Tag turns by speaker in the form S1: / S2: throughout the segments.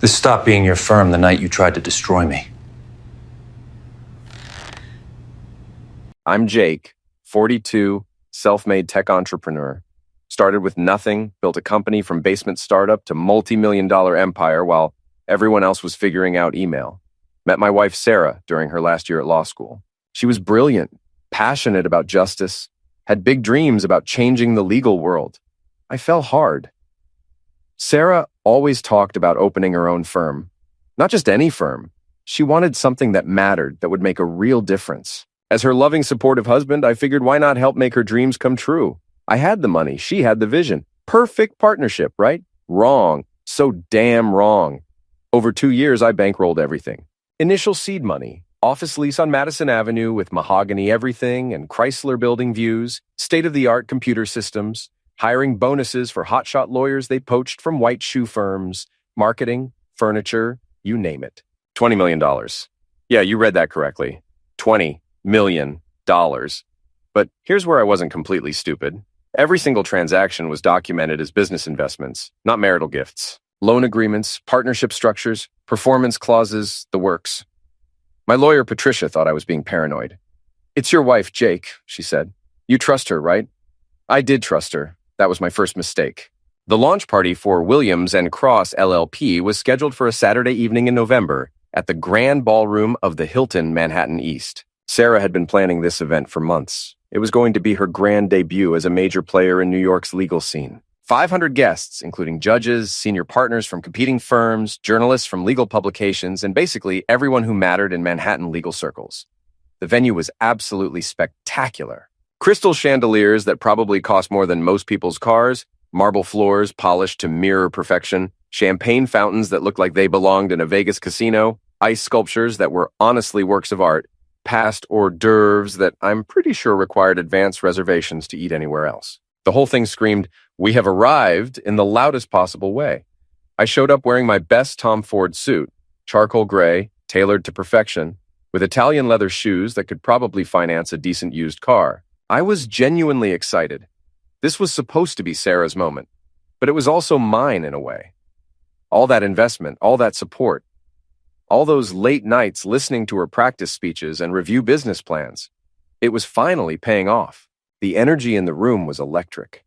S1: This stopped being your firm the night you tried to destroy me.
S2: I'm Jake, 42, self-made tech entrepreneur. Started with nothing, built a company from basement startup to multi-million-dollar empire while everyone else was figuring out email. Met my wife, Sarah, during her last year at law school. She was brilliant, passionate about justice, had big dreams about changing the legal world. I fell hard. Sarah always talked about opening her own firm. Not just any firm. She wanted something that mattered, that would make a real difference. As her loving, supportive husband, I figured why not help make her dreams come true? I had the money. She had the vision. Perfect partnership, right? Wrong. So damn wrong. Over 2 years, I bankrolled everything. Initial seed money, office lease on Madison Avenue with mahogany everything and Chrysler building views, state-of-the-art computer systems, hiring bonuses for hotshot lawyers they poached from white shoe firms, marketing, furniture, you name it. $20 million. Yeah, you read that correctly. $20 million. But here's where I wasn't completely stupid. Every single transaction was documented as business investments, not marital gifts. Loan agreements, partnership structures, performance clauses, the works. My lawyer, Patricia, thought I was being paranoid. "It's your wife, Jake," she said. "You trust her, right?" I did trust her. That was my first mistake. The launch party for Williams & Cross LLP was scheduled for a Saturday evening in November at the Grand Ballroom of the Hilton Manhattan East. Sarah had been planning this event for months. It was going to be her grand debut as a major player in New York's legal scene. 500 guests, including judges, senior partners from competing firms, journalists from legal publications, and basically everyone who mattered in Manhattan legal circles. The venue was absolutely spectacular. Crystal chandeliers that probably cost more than most people's cars, marble floors polished to mirror perfection, champagne fountains that looked like they belonged in a Vegas casino, ice sculptures that were honestly works of art, past hors d'oeuvres that I'm pretty sure required advance reservations to eat anywhere else. The whole thing screamed, "We have arrived," in the loudest possible way. I showed up wearing my best Tom Ford suit, charcoal gray, tailored to perfection, with Italian leather shoes that could probably finance a decent used car. I was genuinely excited. This was supposed to be Sarah's moment, but it was also mine in a way. All that investment, all that support, all those late nights listening to her practice speeches and review business plans. It was finally paying off. The energy in the room was electric.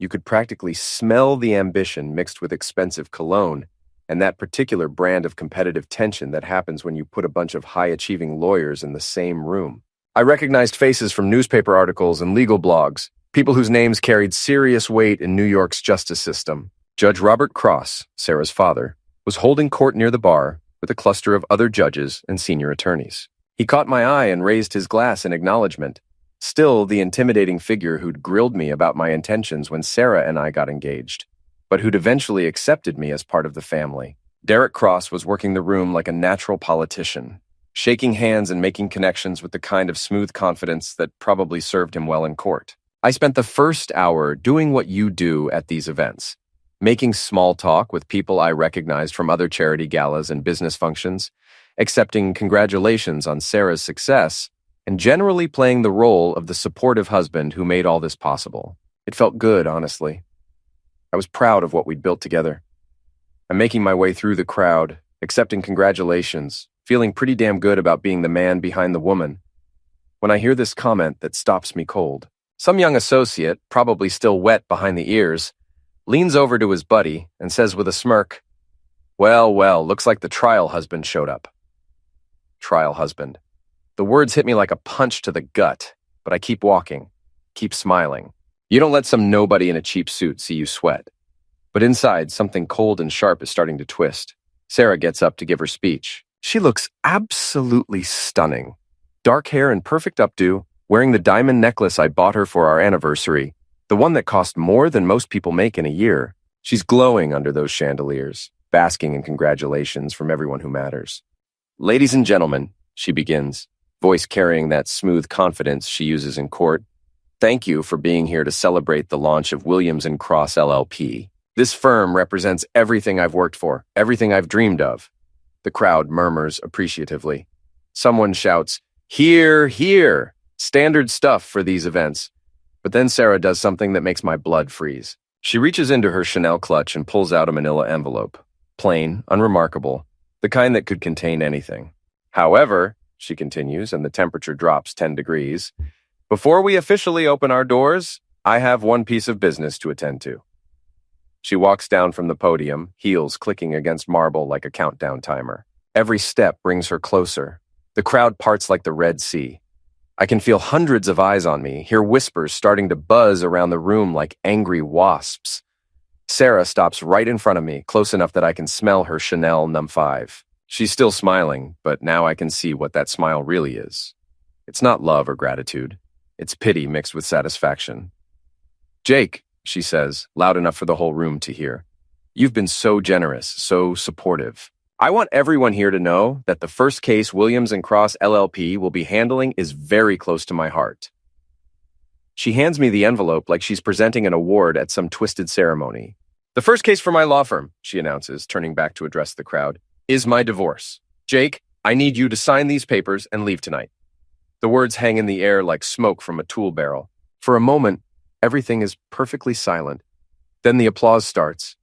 S2: You could practically smell the ambition mixed with expensive cologne and that particular brand of competitive tension that happens when you put a bunch of high-achieving lawyers in the same room. I recognized faces from newspaper articles and legal blogs, people whose names carried serious weight in New York's justice system. Judge Robert Cross, Sarah's father, was holding court near the bar with a cluster of other judges and senior attorneys. He caught my eye and raised his glass in acknowledgement. Still the intimidating figure who'd grilled me about my intentions when Sarah and I got engaged, but who'd eventually accepted me as part of the family. Derek Cross was working the room like a natural politician, shaking hands and making connections with the kind of smooth confidence that probably served him well in court. I spent the first hour doing what you do at these events, making small talk with people I recognized from other charity galas and business functions, accepting congratulations on Sarah's success, and generally playing the role of the supportive husband who made all this possible. It felt good, honestly. I was proud of what we'd built together. I'm making my way through the crowd, accepting congratulations, feeling pretty damn good about being the man behind the woman, when I hear this comment that stops me cold. Some young associate, probably still wet behind the ears, leans over to his buddy and says with a smirk, "Well, well, looks like the trial husband showed up." Trial husband. The words hit me like a punch to the gut, but I keep walking, keep smiling. You don't let some nobody in a cheap suit see you sweat. But inside, something cold and sharp is starting to twist. Sarah gets up to give her speech. She looks absolutely stunning. Dark hair in perfect updo, wearing the diamond necklace I bought her for our anniversary, the one that cost more than most people make in a year. She's glowing under those chandeliers, basking in congratulations from everyone who matters. "Ladies and gentlemen," she begins, voice carrying that smooth confidence she uses in court, "thank you for being here to celebrate the launch of Williams & Cross LLP. This firm represents everything I've worked for, everything I've dreamed of." The crowd murmurs appreciatively. Someone shouts, "Hear, hear!" Standard stuff for these events. But then Sarah does something that makes my blood freeze. She reaches into her Chanel clutch and pulls out a manila envelope. plain, unremarkable, the kind that could contain anything. However, she continues, and the temperature drops 10 degrees, before we officially open our doors, I have one piece of business to attend to. She walks down from the podium, heels clicking against marble like a countdown timer. Every step brings her closer. The crowd parts like the Red Sea. I can feel hundreds of eyes on me, hear whispers starting to buzz around the room like angry wasps. Sarah stops right in front of me, close enough that I can smell her Chanel Num 5. She's still smiling, but now I can see what that smile really is. It's not love or gratitude. It's pity mixed with satisfaction. "Jake," she says, loud enough for the whole room to hear. "You've been so generous, so supportive. I want everyone here to know that the first case Williams & Cross LLP will be handling is very close to my heart." She hands me the envelope like she's presenting an award at some twisted ceremony. "The first case for my law firm," she announces, turning back to address the crowd, "is my divorce. Jake, I need you to sign these papers and leave tonight." The words hang in the air like smoke from a tool barrel. For a moment, everything is perfectly silent. Then the applause starts,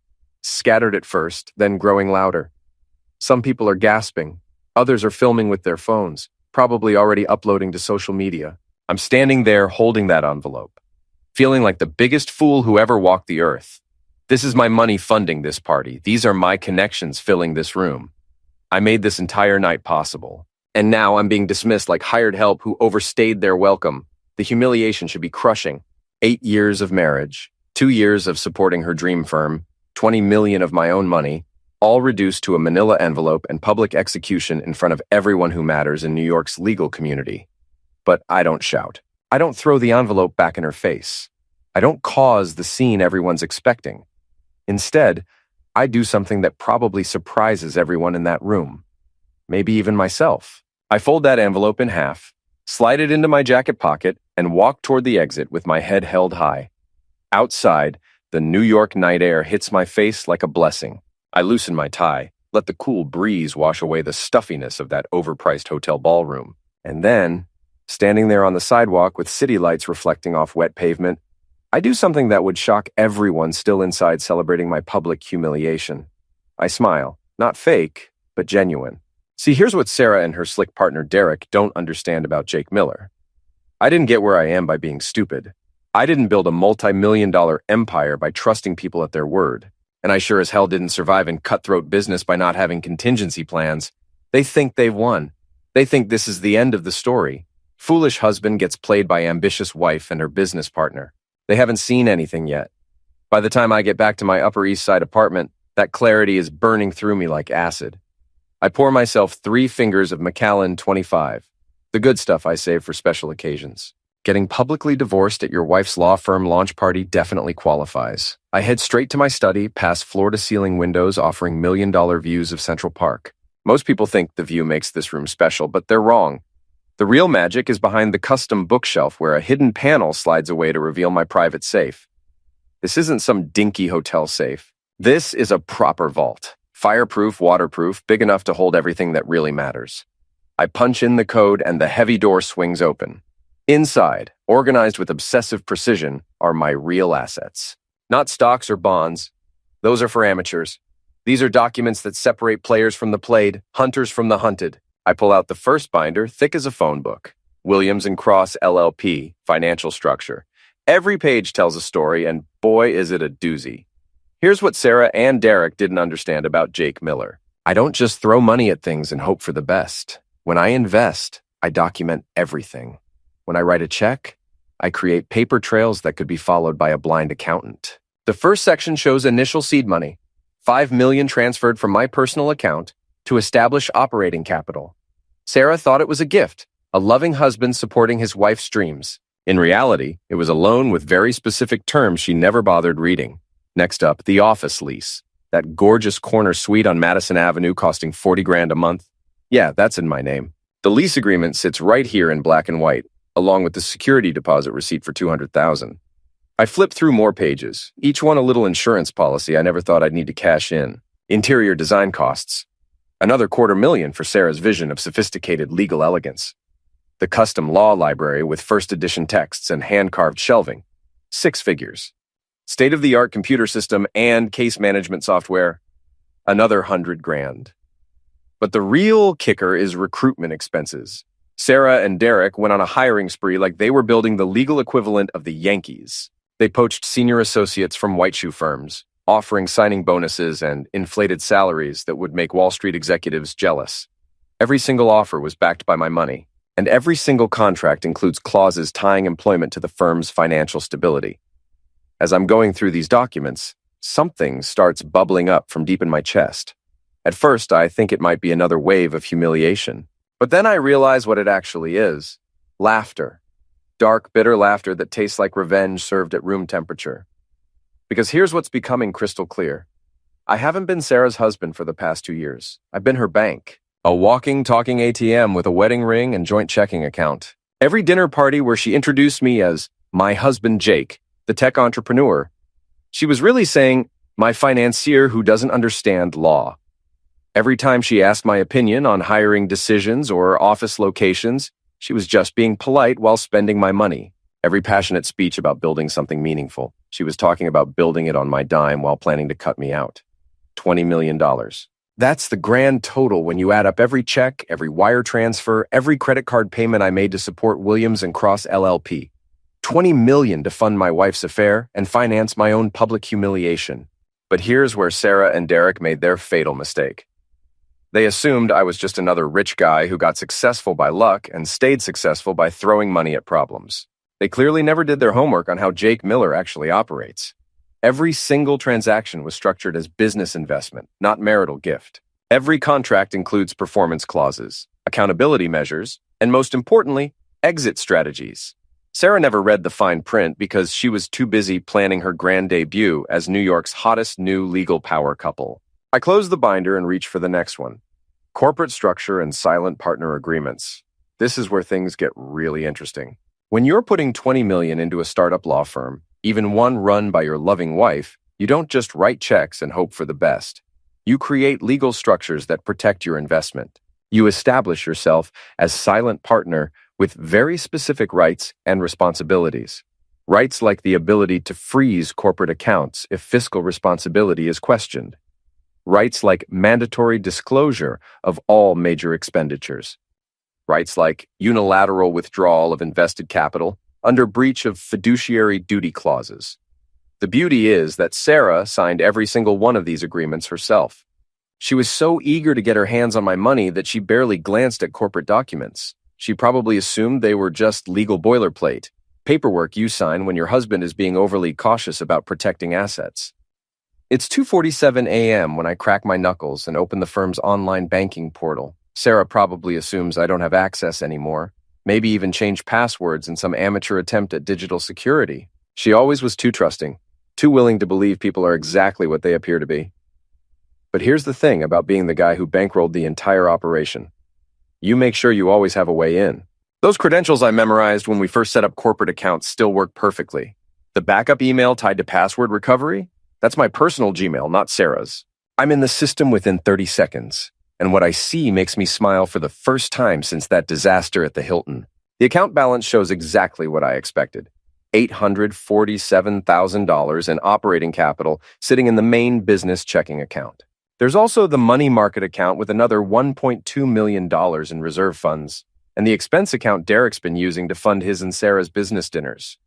S2: scattered at first, then growing louder. Some people are gasping. Others are filming with their phones, probably already uploading to social media. I'm standing there holding that envelope, feeling like the biggest fool who ever walked the earth. This is my money funding this party. These are my connections filling this room. I made this entire night possible. And now I'm being dismissed like hired help who overstayed their welcome. The humiliation should be crushing. 8 years of marriage, 2 years of supporting her dream firm, 20 million of my own money, all reduced to a manila envelope and public execution in front of everyone who matters in New York's legal community. But I don't shout. I don't throw the envelope back in her face. I don't cause the scene everyone's expecting. Instead, I do something that probably surprises everyone in that room. Maybe even myself. I fold that envelope in half, slide it into my jacket pocket, and walk toward the exit with my head held high. Outside, the New York night air hits my face like a blessing. I loosen my tie, let the cool breeze wash away the stuffiness of that overpriced hotel ballroom. And then, standing there on the sidewalk with city lights reflecting off wet pavement, I do something that would shock everyone still inside celebrating my public humiliation. I smile, not fake, but genuine. See, here's what Sarah and her slick partner Derek don't understand about Jake Miller. I didn't get where I am by being stupid. I didn't build a multi-million-dollar empire by trusting people at their word. And I sure as hell didn't survive in cutthroat business by not having contingency plans. They think they've won. They think this is the end of the story. Foolish husband gets played by ambitious wife and her business partner. They haven't seen anything yet. By the time I get back to my Upper East Side apartment, that clarity is burning through me like acid. I pour myself 3 fingers of Macallan 25, the good stuff I save for special occasions. Getting publicly divorced at your wife's law firm launch party definitely qualifies. I head straight to my study, past floor-to-ceiling windows offering million-dollar views of Central Park. Most people think the view makes this room special, but they're wrong. The real magic is behind the custom bookshelf where a hidden panel slides away to reveal my private safe. This isn't some dinky hotel safe. This is a proper vault. Fireproof, waterproof, big enough to hold everything that really matters. I punch in the code and the heavy door swings open. Inside, organized with obsessive precision, are my real assets. Not stocks or bonds. Those are for amateurs. These are documents that separate players from the played, hunters from the hunted. I pull out the first binder, thick as a phone book. Williams & Cross LLP, financial structure. Every page tells a story, and boy, is it a doozy. Here's what Sarah and Derek didn't understand about Jake Miller. I don't just throw money at things and hope for the best. When I invest, I document everything. When I write a check, I create paper trails that could be followed by a blind accountant. The first section shows initial seed money, $5 million transferred from my personal account to establish operating capital. Sarah thought it was a gift, a loving husband supporting his wife's dreams. In reality, it was a loan with very specific terms she never bothered reading. Next up, the office lease. That gorgeous corner suite on Madison Avenue costing $40,000 a month. Yeah, that's in my name. The lease agreement sits right here in black and white, along with the security deposit receipt for $200,000. I flip through more pages, each one a little insurance policy I never thought I'd need to cash in. Interior design costs. Another $250,000 for Sarah's vision of sophisticated legal elegance. The custom law library with first edition texts and hand-carved shelving. 6 figures. State-of-the-art computer system and case management software. Another 100 grand. But the real kicker is recruitment expenses. Sarah and Derek went on a hiring spree like they were building the legal equivalent of the Yankees. They poached senior associates from white shoe firms, offering signing bonuses and inflated salaries that would make Wall Street executives jealous. Every single offer was backed by my money, and every single contract includes clauses tying employment to the firm's financial stability. As I'm going through these documents, something starts bubbling up from deep in my chest. At first, I think it might be another wave of humiliation. But then I realize what it actually is. Laughter. Dark, bitter laughter that tastes like revenge served at room temperature. Because here's what's becoming crystal clear. I haven't been Sarah's husband for the past 2 years. I've been her bank. A walking, talking ATM with a wedding ring and joint checking account. Every dinner party where she introduced me as my husband Jake, the tech entrepreneur, she was really saying, my financier who doesn't understand law. Every time she asked my opinion on hiring decisions or office locations, she was just being polite while spending my money. Every passionate speech about building something meaningful, she was talking about building it on my dime while planning to cut me out. $20 million. That's the grand total when you add up every check, every wire transfer, every credit card payment I made to support Williams and Cross LLP. $20 million to fund my wife's affair and finance my own public humiliation. But here's where Sarah and Derek made their fatal mistake. They assumed I was just another rich guy who got successful by luck and stayed successful by throwing money at problems. They clearly never did their homework on how Jake Miller actually operates. Every single transaction was structured as business investment, not marital gift. Every contract includes performance clauses, accountability measures, and most importantly, exit strategies. Sarah never read the fine print because she was too busy planning her grand debut as New York's hottest new legal power couple. I close the binder and reach for the next one. Corporate structure and silent partner agreements. This is where things get really interesting. When you're putting $20 million into a startup law firm, even one run by your loving wife, you don't just write checks and hope for the best. You create legal structures that protect your investment. You establish yourself as silent partner with very specific rights and responsibilities. Rights like the ability to freeze corporate accounts if fiscal responsibility is questioned. Rights like mandatory disclosure of all major expenditures. Rights like unilateral withdrawal of invested capital under breach of fiduciary duty clauses. The beauty is that Sarah signed every single one of these agreements herself. She was so eager to get her hands on my money that she barely glanced at corporate documents. She probably assumed they were just legal boilerplate, paperwork you sign when your husband is being overly cautious about protecting assets. It's 2:47 a.m. when I crack my knuckles and open the firm's online banking portal. Sarah probably assumes I don't have access anymore, maybe even changed passwords in some amateur attempt at digital security. She always was too trusting, too willing to believe people are exactly what they appear to be. But here's the thing about being the guy who bankrolled the entire operation. You make sure you always have a way in. Those credentials I memorized when we first set up corporate accounts still work perfectly. The backup email tied to password recovery? That's my personal Gmail, not Sarah's. I'm in the system within 30 seconds, and what I see makes me smile for the first time since that disaster at the Hilton. The account balance shows exactly what I expected. $847,000 in operating capital sitting in the main business checking account. There's also the money market account with another $1.2 million in reserve funds, and the expense account Derek's been using to fund his and Sarah's business dinners.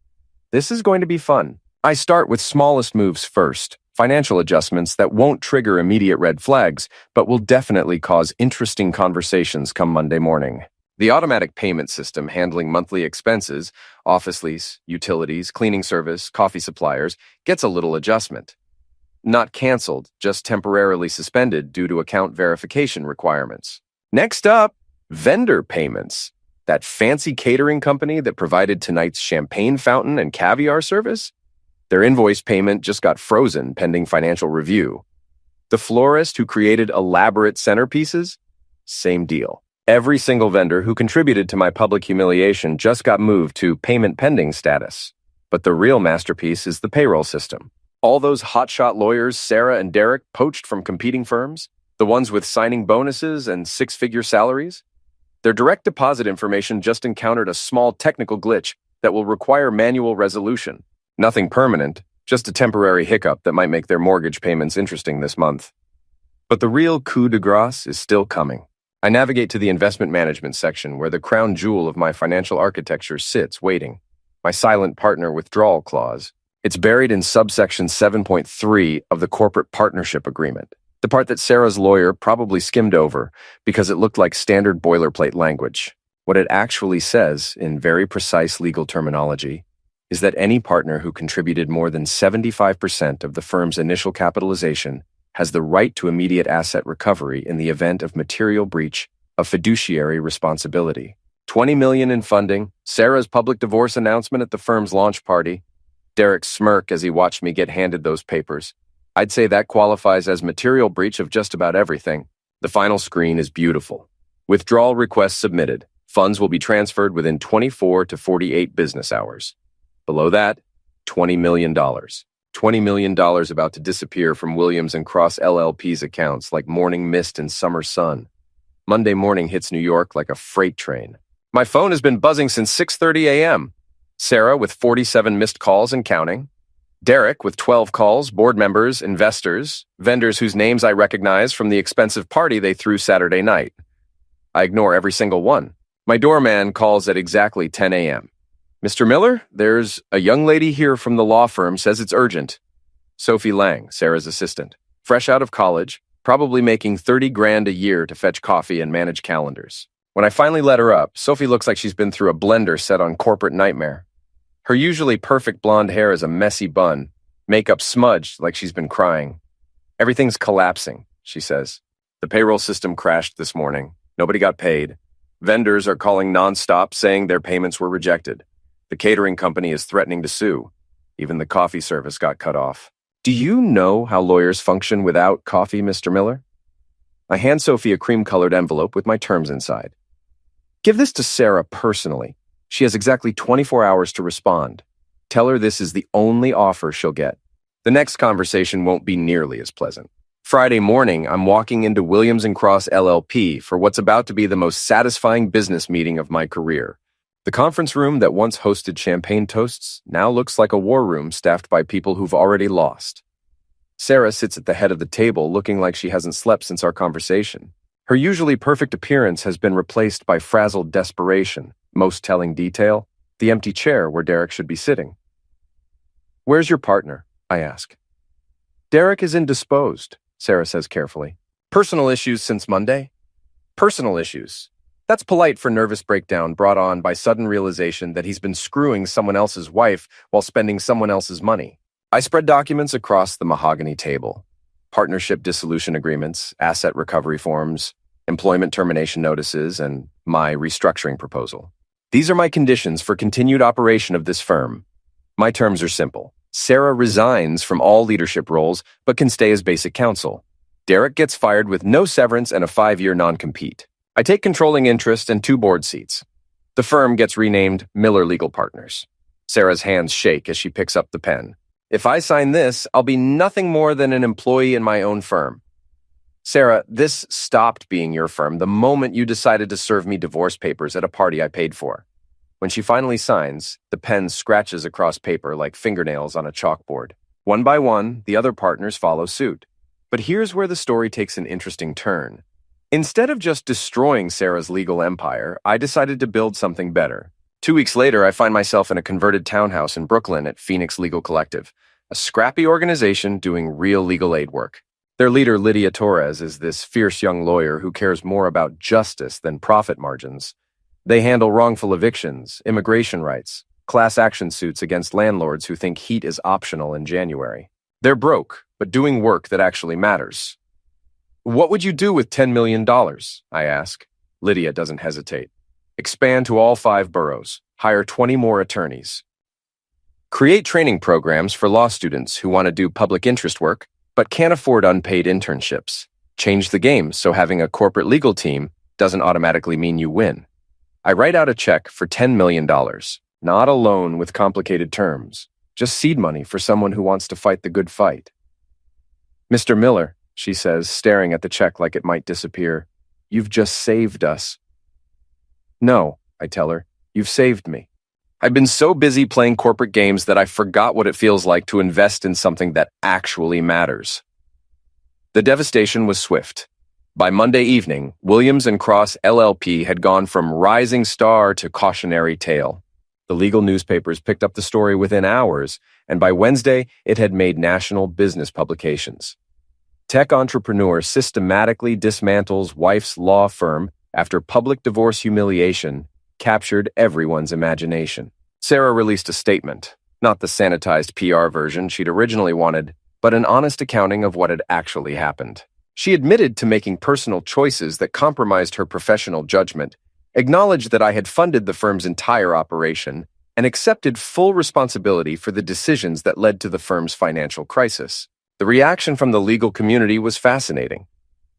S2: This is going to be fun. I start with smallest moves first, financial adjustments that won't trigger immediate red flags, but will definitely cause interesting conversations come Monday morning. The automatic payment system handling monthly expenses, office lease, utilities, cleaning service, coffee suppliers, gets a little adjustment. Not canceled, just temporarily suspended due to account verification requirements. Next up, vendor payments. That fancy catering company that provided tonight's champagne fountain and caviar service? Their invoice payment just got frozen pending financial review. The florist who created elaborate centerpieces? Same deal. Every single vendor who contributed to my public humiliation just got moved to payment pending status. But the real masterpiece is the payroll system. All those hotshot lawyers Sarah and Derek poached from competing firms, the ones with signing bonuses and six-figure salaries, their direct deposit information just encountered a small technical glitch that will require manual resolution. Nothing permanent, just a temporary hiccup that might make their mortgage payments interesting this month. But the real coup de grace is still coming. I navigate to the investment management section where the crown jewel of my financial architecture sits waiting, my silent partner withdrawal clause. It's buried in subsection 7.3 of the corporate partnership agreement, the part that Sarah's lawyer probably skimmed over because it looked like standard boilerplate language. What it actually says, in very precise legal terminology, is that any partner who contributed more than 75% of the firm's initial capitalization has the right to immediate asset recovery in the event of material breach of fiduciary responsibility. $20 million in funding, Sarah's public divorce announcement at the firm's launch party, Derek's smirk as he watched me get handed those papers. I'd say that qualifies as material breach of just about everything. The final screen is beautiful. Withdrawal request submitted. Funds will be transferred within 24 to 48 business hours. Below that, $20 million. $20 million about to disappear from Williams & Cross LLP's accounts like morning mist in summer sun. Monday morning hits New York like a freight train. My phone has been buzzing since 6:30 a.m. Sarah with 47 missed calls and counting. Derek with 12 calls, board members, investors, vendors whose names I recognize from the expensive party they threw Saturday night. I ignore every single one. My doorman calls at exactly 10 a.m. Mr. Miller, there's a young lady here from the law firm, says it's urgent. Sophie Lang, Sarah's assistant. Fresh out of college, probably making 30 grand a year to fetch coffee and manage calendars. When I finally let her up, Sophie looks like she's been through a blender set on corporate nightmare. Her usually perfect blonde hair is a messy bun, makeup smudged like she's been crying. Everything's collapsing, she says. The payroll system crashed this morning. Nobody got paid. Vendors are calling nonstop saying their payments were rejected. The catering company is threatening to sue. Even the coffee service got cut off. Do you know how lawyers function without coffee, Mr. Miller? I hand Sophie a cream-colored envelope with my terms inside. Give this to Sarah personally. She has exactly 24 hours to respond. Tell her this is the only offer she'll get. The next conversation won't be nearly as pleasant. Friday morning, I'm walking into Williams & Cross LLP for what's about to be the most satisfying business meeting of my career. The conference room that once hosted champagne toasts now looks like a war room staffed by people who've already lost. Sarah sits at the head of the table looking like she hasn't slept since our conversation. Her usually perfect appearance has been replaced by frazzled desperation. Most telling detail, the empty chair where Derek should be sitting. Where's your partner? I ask. Derek is indisposed, Sarah says carefully. Personal issues since Monday? Personal issues. That's polite for nervous breakdown brought on by sudden realization that he's been screwing someone else's wife while spending someone else's money. I spread documents across the mahogany table. Partnership dissolution agreements, asset recovery forms, employment termination notices, and my restructuring proposal. These are my conditions for continued operation of this firm. My terms are simple. Sarah resigns from all leadership roles but can stay as basic counsel. Derek gets fired with no severance and a 5-year non-compete. I take controlling interest and 2 board seats. The firm gets renamed Miller Legal Partners. Sarah's hands shake as she picks up the pen. If I sign this, I'll be nothing more than an employee in my own firm. Sarah, this stopped being your firm the moment you decided to serve me divorce papers at a party I paid for. When she finally signs, the pen scratches across paper like fingernails on a chalkboard. One by one, the other partners follow suit. But here's where the story takes an interesting turn. Instead of just destroying Sarah's legal empire, I decided to build something better. 2 weeks later, I find myself in a converted townhouse in Brooklyn at Phoenix Legal Collective, a scrappy organization doing real legal aid work. Their leader, Lydia Torres, is this fierce young lawyer who cares more about justice than profit margins. They handle wrongful evictions, immigration rights, class action suits against landlords who think heat is optional in January. They're broke, but doing work that actually matters. What would you do with $10 million? I ask. Lydia doesn't hesitate. Expand to all 5 boroughs. Hire 20 more attorneys. Create training programs for law students who want to do public interest work, but can't afford unpaid internships. Change the game so having a corporate legal team doesn't automatically mean you win. I write out a check for $10 million, not a loan with complicated terms, just seed money for someone who wants to fight the good fight. Mr. Miller, she says, staring at the check like it might disappear, you've just saved us. No, I tell her, you've saved me. I've been so busy playing corporate games that I forgot what it feels like to invest in something that actually matters. The devastation was swift. By Monday evening, Williams and Cross LLP had gone from rising star to cautionary tale. The legal newspapers picked up the story within hours, and by Wednesday, it had made national business publications. Tech entrepreneur systematically dismantles wife's law firm after public divorce humiliation captured everyone's imagination. Sarah released a statement, not the sanitized PR version she'd originally wanted, but an honest accounting of what had actually happened. She admitted to making personal choices that compromised her professional judgment, acknowledged that I had funded the firm's entire operation, and accepted full responsibility for the decisions that led to the firm's financial crisis. The reaction from the legal community was fascinating.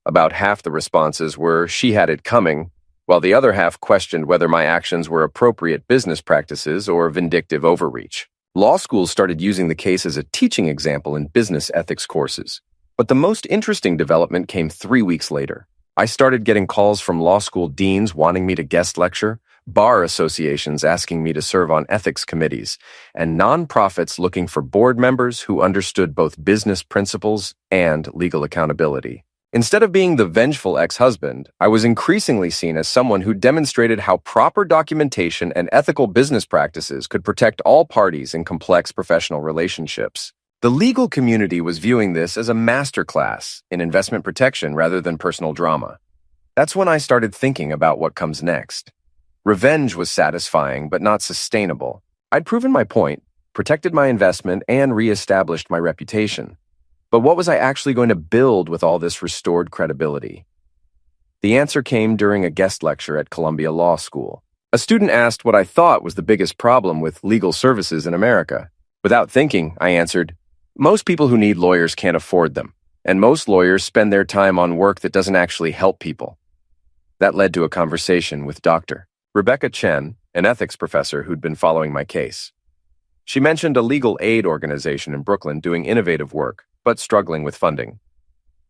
S2: About half the responses were, "She had it coming," while the other half questioned whether my actions were appropriate business practices or vindictive overreach. Law schools started using the case as a teaching example in business ethics courses. But the most interesting development came 3 weeks later. I started getting calls from law school deans wanting me to guest lecture, bar associations asking me to serve on ethics committees, and nonprofits looking for board members who understood both business principles and legal accountability. Instead of being the vengeful ex-husband, I was increasingly seen as someone who demonstrated how proper documentation and ethical business practices could protect all parties in complex professional relationships. The legal community was viewing this as a masterclass in investment protection rather than personal drama. That's when I started thinking about what comes next. Revenge was satisfying but not sustainable. I'd proven my point, protected my investment, and reestablished my reputation. But what was I actually going to build with all this restored credibility? The answer came during a guest lecture at Columbia Law School. A student asked what I thought was the biggest problem with legal services in America. Without thinking, I answered, "Most people who need lawyers can't afford them, and most lawyers spend their time on work that doesn't actually help people." That led to a conversation with Dr. Rebecca Chen, an ethics professor who'd been following my case. She mentioned a legal aid organization in Brooklyn doing innovative work, but struggling with funding.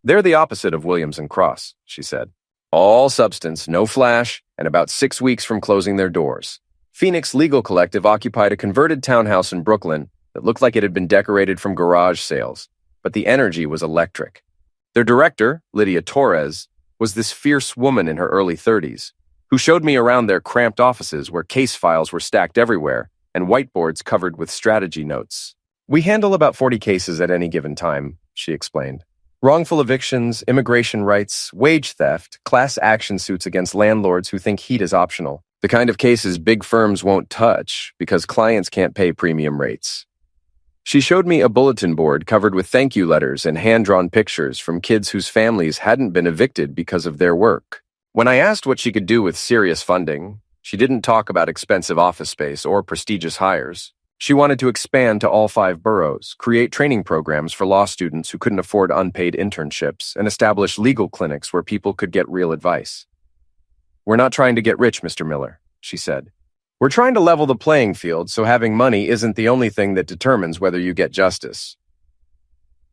S2: "They're the opposite of Williams and Cross," she said. "All substance, no flash, and about 6 weeks from closing their doors. Phoenix Legal Collective occupied a converted townhouse in Brooklyn that looked like it had been decorated from garage sales, but the energy was electric. Their director, Lydia Torres, was this fierce woman in her early 30s, who showed me around their cramped offices where case files were stacked everywhere and whiteboards covered with strategy notes. "We handle about 40 cases at any given time," she explained. "Wrongful evictions, immigration rights, wage theft, class action suits against landlords who think heat is optional. The kind of cases big firms won't touch because clients can't pay premium rates." She showed me a bulletin board covered with thank you letters and hand-drawn pictures from kids whose families hadn't been evicted because of their work. When I asked what she could do with serious funding, she didn't talk about expensive office space or prestigious hires. She wanted to expand to all 5 boroughs, create training programs for law students who couldn't afford unpaid internships, and establish legal clinics where people could get real advice. "We're not trying to get rich, Mr. Miller," she said. "We're trying to level the playing field so having money isn't the only thing that determines whether you get justice."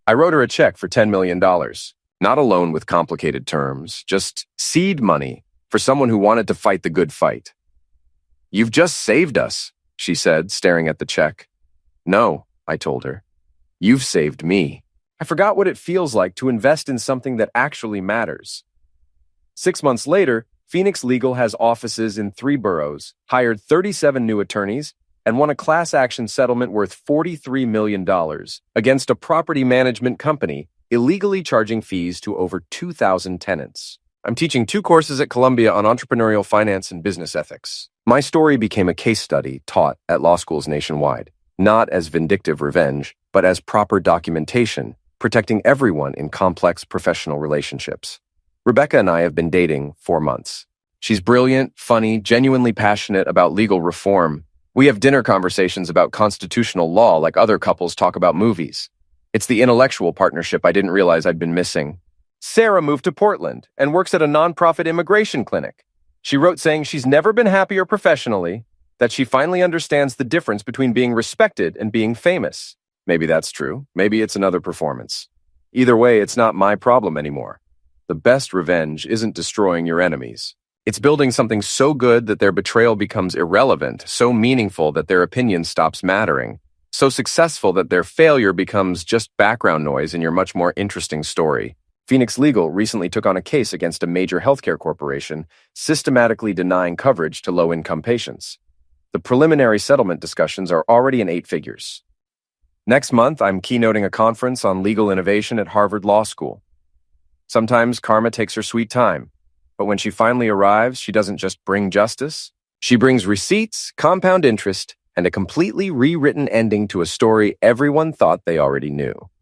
S2: I wrote her a check for $10 million, not a loan with complicated terms, just seed money for someone who wanted to fight the good fight. "You've just saved us," she said, staring at the check. "No," I told her. "You've saved me." I forgot what it feels like to invest in something that actually matters. 6 months later, Phoenix Legal has offices in 3 boroughs, hired 37 new attorneys, and won a class action settlement worth $43 million against a property management company illegally charging fees to over 2,000 tenants. I'm teaching 2 courses at Columbia on entrepreneurial finance and business ethics. My story became a case study taught at law schools nationwide, not as vindictive revenge, but as proper documentation, protecting everyone in complex professional relationships. Rebecca and I have been dating 4 months. She's brilliant, funny, genuinely passionate about legal reform. We have dinner conversations about constitutional law like other couples talk about movies. It's the intellectual partnership I didn't realize I'd been missing. Sarah moved to Portland and works at a nonprofit immigration clinic. She wrote saying she's never been happier professionally, that she finally understands the difference between being respected and being famous. Maybe that's true. Maybe it's another performance. Either way, it's not my problem anymore. The best revenge isn't destroying your enemies. It's building something so good that their betrayal becomes irrelevant, so meaningful that their opinion stops mattering, so successful that their failure becomes just background noise in your much more interesting story. Phoenix Legal recently took on a case against a major healthcare corporation, systematically denying coverage to low-income patients. The preliminary settlement discussions are already in 8 figures. Next month, I'm keynoting a conference on legal innovation at Harvard Law School. Sometimes karma takes her sweet time, but when she finally arrives, she doesn't just bring justice. She brings receipts, compound interest, and a completely rewritten ending to a story everyone thought they already knew.